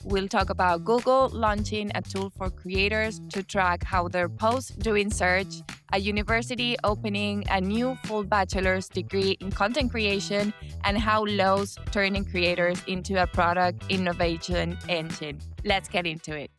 we'll talk about Google launching a tool for creators to track how their posts do in search, a university opening a new full bachelor's degree in content creation, and how Lowe's turning creators into a product innovation engine. Let's get into it.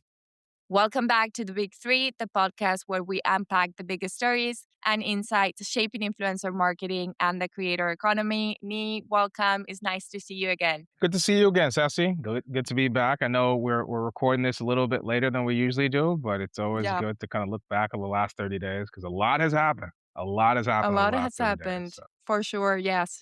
Welcome back to The Big Three, the podcast where we unpack the biggest stories and insights shaping influencer marketing and the creator economy. Ni, welcome. It's nice to see you again. Good to see you again, Ceci. Good to be back. I know we're recording this a little bit later than we usually do, but it's always good to kind of look back at the last 30 days because a lot has happened. A lot has happened A in the lot last has 30 happened. days. So. For sure. Yes.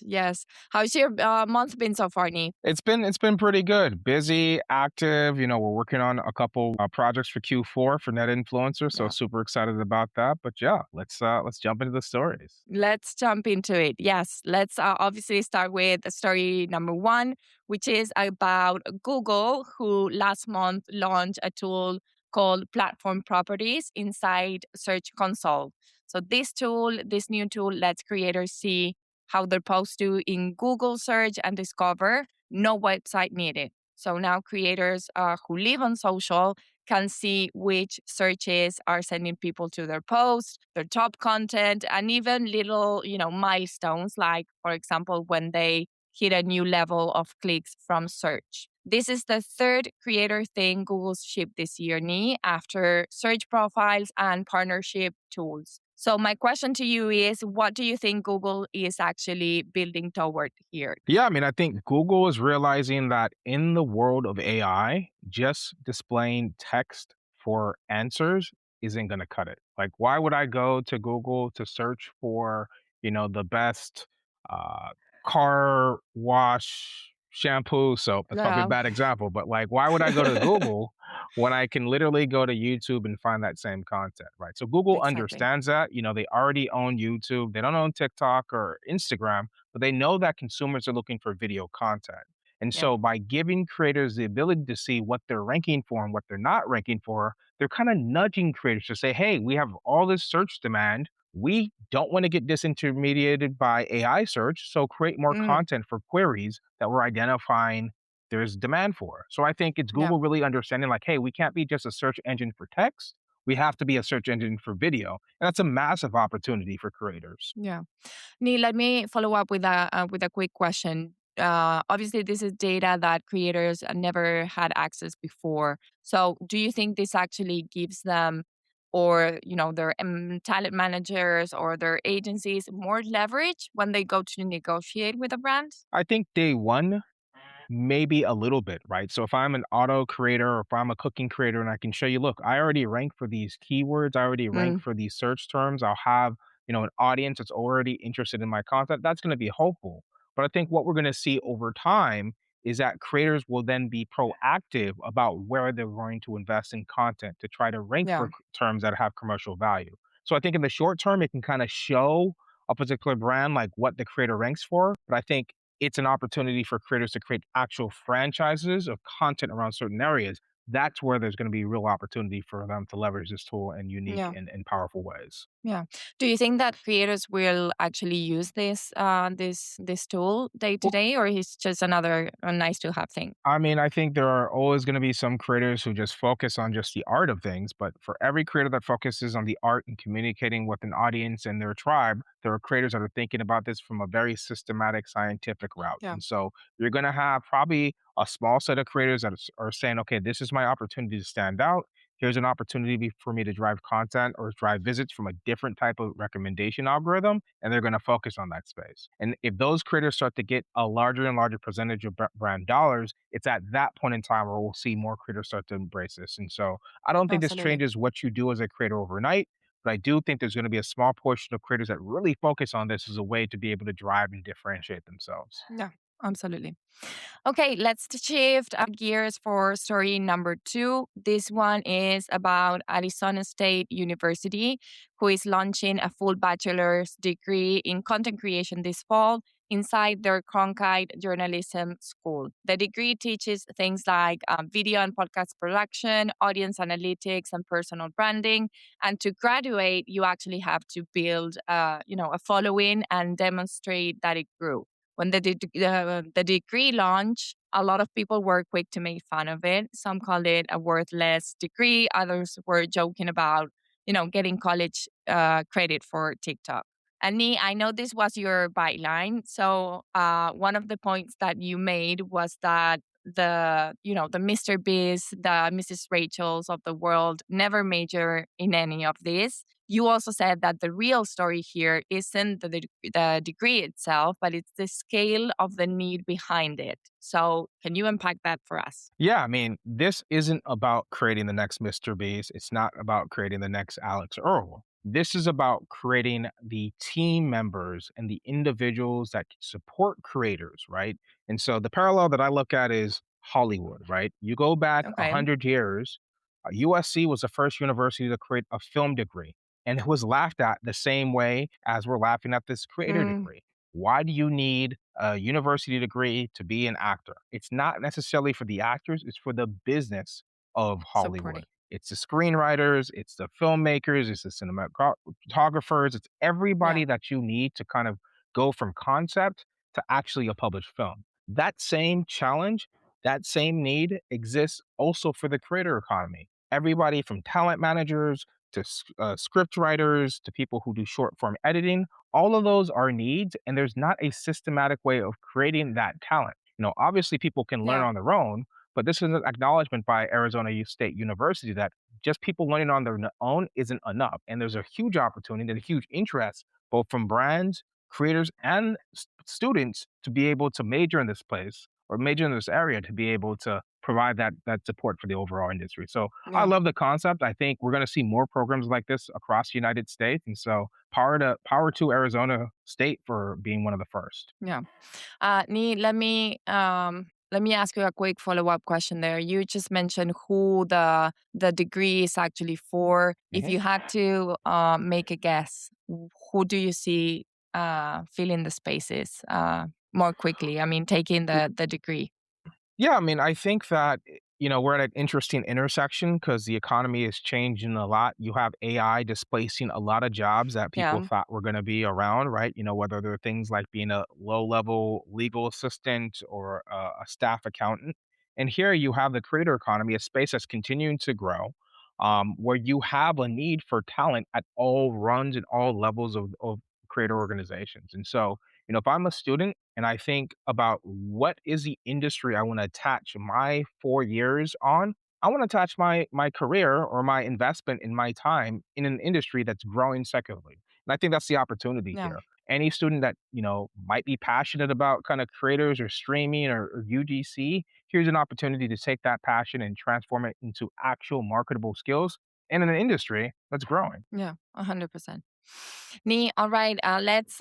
How's your month been so far, Ni? It's been pretty good. Busy, active. We're working on a couple projects for Q4 for Net Influencer, so super excited about that. But yeah, let's jump into the stories. Let's jump into it. Yes, let's obviously start with story number one, which is about Google, who last month launched a tool called Platform Properties inside Search Console. So this new tool lets creators see how their posts do in Google search and discover no website needed. So now creators who live on social can see which searches are sending people to their posts, their top content, and even little, milestones, like, for example, when they hit a new level of clicks from search. This is the third creator thing Google's shipped this year, Ni, after search profiles and partnership tools. So my question to you is, what do you think Google is actually building toward here? Yeah, I think Google is realizing that in the world of AI, just displaying text for answers isn't going to cut it. Like, why would I go to Google to search for, the best car wash shampoo soap? That's probably a bad example, but like, why would I go to Google when I can literally go to YouTube and find that same content, right? So Google understands that. They already own YouTube. They don't own TikTok or Instagram, but they know that consumers are looking for video content. And so by giving creators the ability to see what they're ranking for and what they're not ranking for, they're kind of nudging creators to say, hey, we have all this search demand. We don't want to get disintermediated by AI search. So create more content for queries that we're identifying there's demand for. So I think it's Google really understanding like, hey, we can't be just a search engine for text. We have to be a search engine for video. And that's a massive opportunity for creators. Yeah. Neil, let me follow up with a quick question. Obviously, this is data that creators never had access before. So do you think this actually gives them or their talent managers or their agencies more leverage when they go to negotiate with a brand? I think day one, maybe a little bit, right? So if I'm an auto creator or if I'm a cooking creator and I can show you, look, I already rank for these keywords, I already rank for these search terms, I'll have, an audience that's already interested in my content, that's going to be hopeful. But I think what we're going to see over time is that creators will then be proactive about where they're going to invest in content to try to rank for terms that have commercial value. So I think in the short term, it can kind of show a particular brand like what the creator ranks for. But I think it's an opportunity for creators to create actual franchises of content around certain areas. That's where there's going to be real opportunity for them to leverage this tool in unique and powerful ways. Yeah. Do you think that creators will actually use this tool day to day, or is just another nice to have thing? I think there are always going to be some creators who just focus on just the art of things, but for every creator that focuses on the art and communicating with an audience and their tribe, there are creators that are thinking about this from a very systematic, scientific route. And so you're going to have probably a small set of creators that are saying, okay, this is my opportunity to stand out. Here's an opportunity for me to drive content or drive visits from a different type of recommendation algorithm, and they're going to focus on that space. And if those creators start to get a larger and larger percentage of brand dollars, it's at that point in time where we'll see more creators start to embrace this. And so I don't think this changes what you do as a creator overnight, but I do think there's going to be a small portion of creators that really focus on this as a way to be able to drive and differentiate themselves. Yeah, absolutely. Okay, let's shift gears for story number 2. This one is about Arizona State University, who is launching a full bachelor's degree in content creation this fall inside their Cronkite journalism school. The degree teaches things like video and podcast production, audience analytics, and personal branding. And to graduate, you actually have to build, a following and demonstrate that it grew. When the degree launched, A lot of people were quick to make fun of it. Some called it a worthless degree. Others were joking about, getting college credit for TikTok. And Nee, I know this was your byline. So one of the points that you made was that the Mr. Beast, the Mrs. Rachels of the world never major in any of this. You also said that the real story here isn't the degree itself, but it's the scale of the need behind it. So, can you unpack that for us? Yeah, I mean, this isn't about creating the next Mr. Beast. It's not about creating the next Alex Earl. This is about creating the team members and the individuals that can support creators, right? And so the parallel that I look at is Hollywood, right? You go back Okay. 100 years, USC was the first university to create a film degree, and it was laughed at the same way as we're laughing at this creator Mm, degree. Why do you need a university degree to be an actor? It's not necessarily for the actors, it's for the business of supporting. Hollywood. It's the screenwriters, it's the filmmakers, it's the cinematographers, it's Yeah. everybody that you need to kind of go from concept to actually a published film. That same challenge, that same need exists also for the creator economy. Everybody from talent managers to script writers to people who do short form editing, all of those are needs, and there's not a systematic way of creating that talent. Obviously, people can learn Yeah. on their own, but this is an acknowledgement by Arizona State University that just people learning on their own isn't enough. And there's a huge opportunity and a huge interest, both from brands, creators, and students to be able to major in this place or major in this area to be able to provide that support for the overall industry. So I Yeah. love the concept. I think we're going to see more programs like this across the United States. And so power to Arizona State for being one of the first. Yeah. Nee, let me ask you a quick follow-up question there. You just mentioned who the degree is actually for. If Mhm. you had to make a guess, who do you see filling the spaces more quickly? I mean, taking the degree. Yeah, I mean, I think that, we're at an interesting intersection because the economy is changing a lot. You have AI displacing a lot of jobs that people Yeah. thought were going to be around, right? Whether they're things like being a low level legal assistant or a staff accountant. And here you have the creator economy, a space that's continuing to grow, where you have a need for talent at all runs and all levels of creator organizations. And so, if I'm a student and I think about what is the industry I want to attach my 4 years on, I want to attach my career or my investment in my time in an industry that's growing secularly. And I think that's the opportunity Yeah. here. Any student that might be passionate about kind of creators or streaming or UGC, here's an opportunity to take that passion and transform it into actual marketable skills in an industry that's growing. Yeah, 100%. Nee, all right. Let's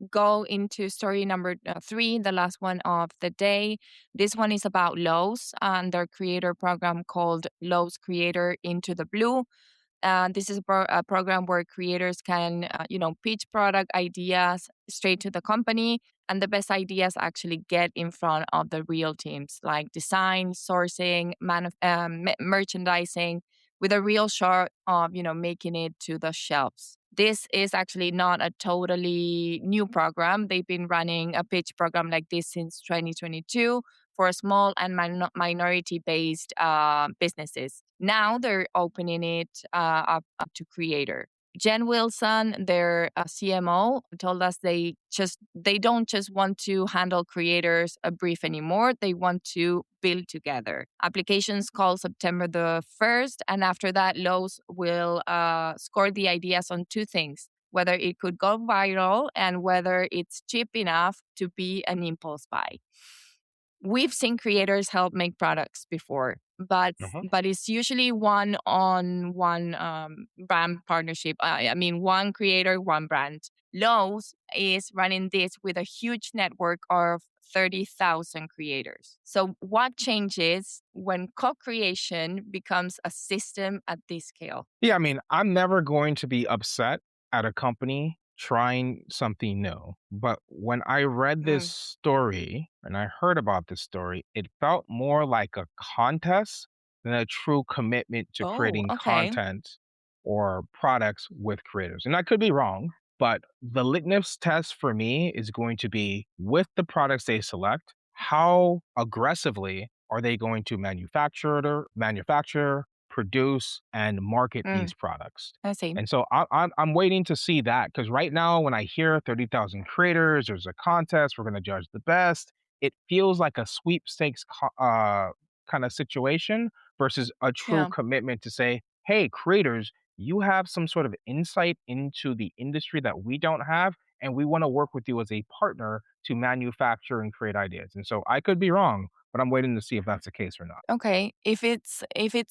go into story number three, the last one of the day. This one is about Lowe's and their creator program called Lowe's Creator Into the Blue. This is a program where creators can, pitch product ideas straight to the company, and the best ideas actually get in front of the real teams like design, sourcing, merchandising, with a real shot of making it to the shelves. This is actually not a totally new program. They've been running a pitch program like this since 2022 for small and minority based businesses. Now they're opening it up to creator. Jen Wilson, their CMO, told us they don't just want to handle creators a brief anymore. They want to build together. Applications call September the 1st, and after that, Lowe's will score the ideas on two things: whether it could go viral and whether it's cheap enough to be an impulse buy. We've seen creators help make products before, but it's usually one on one brand partnership. I mean, one creator, one brand. Lowe's is running this with a huge network of 30,000 creators. So, what changes when co creation becomes a system at this scale? Yeah, I mean, I'm never going to be upset at a company trying something new. But when I read this Mm. story and I heard about this story, it felt more like a contest than a true commitment to Oh, creating okay. content or products with creators. And I could be wrong, but the litmus test for me is going to be with the products they select, how aggressively are they going to manufacture, produce, and market Mm, these products? I see. And so I'm waiting to see that because right now, when I hear 30,000 creators, there's a contest, we're going to judge the best. It feels like a sweepstakes kind of situation versus a true Yeah. commitment to say, hey, creators, you have some sort of insight into the industry that we don't have, and we want to work with you as a partner to manufacture and create ideas. And so I could be wrong, but I'm waiting to see if that's the case or not. Okay. If it's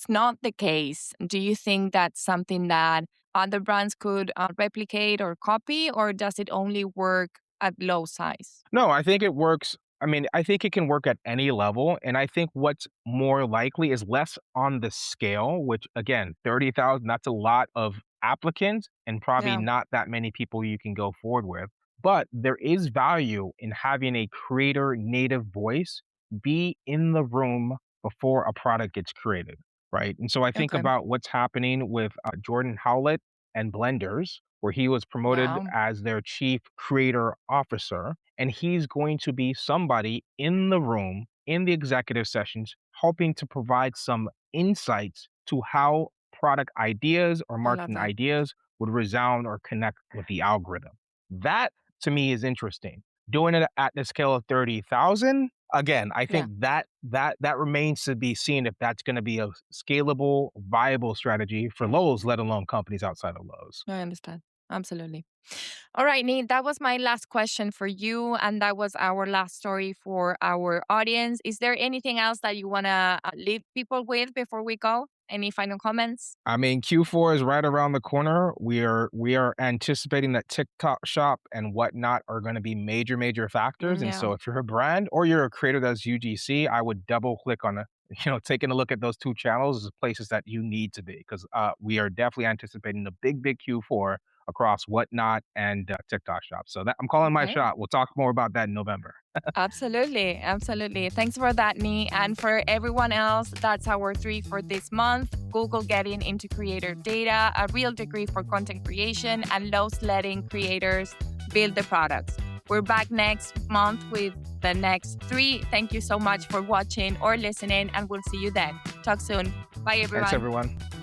not the case, do you think that's something that other brands could replicate or copy, or does it only work at low size? No, I think it works. I mean, I think it can work at any level. And I think what's more likely is less on the scale, which again, 30,000, that's a lot of applicants and probably Yeah. not that many people you can go forward with. But there is value in having a creator native voice be in the room before a product gets created. Right. And so I think Okay. about what's happening with Jordan Howlett and Blenders, where he was promoted Yeah. as their chief creator officer. And he's going to be somebody in the room, in the executive sessions, helping to provide some insights to how product ideas or I love marketing that. ideas would resound or connect with the algorithm. That to me is interesting. Doing it at the scale of 30,000, again, I Yeah. think that remains to be seen if that's going to be a scalable, viable strategy for Lowe's, let alone companies outside of Lowe's. I understand. Absolutely. All right, Nate, that was my last question for you. And that was our last story for our audience. Is there anything else that you want to leave people with before we go? Any final comments? I mean, Q4 is right around the corner. We are anticipating that TikTok Shop and whatnot are going to be major factors. And Yeah. so, if you're a brand or you're a creator that's UGC, I would double click on taking a look at those two channels as places that you need to be because we are definitely anticipating a big Q4 across whatnot and TikTok Shop. So that I'm calling my Okay. shot. We'll talk more about that in November. Absolutely. Absolutely. Thanks for that, Nee. And for everyone else, that's our three for this month. Google getting into creator data, a real degree for content creation, and Lowe's letting creators build the products. We're back next month with the next three. Thank you so much for watching or listening, and we'll see you then. Talk soon. Bye, Thanks, everyone. everyone.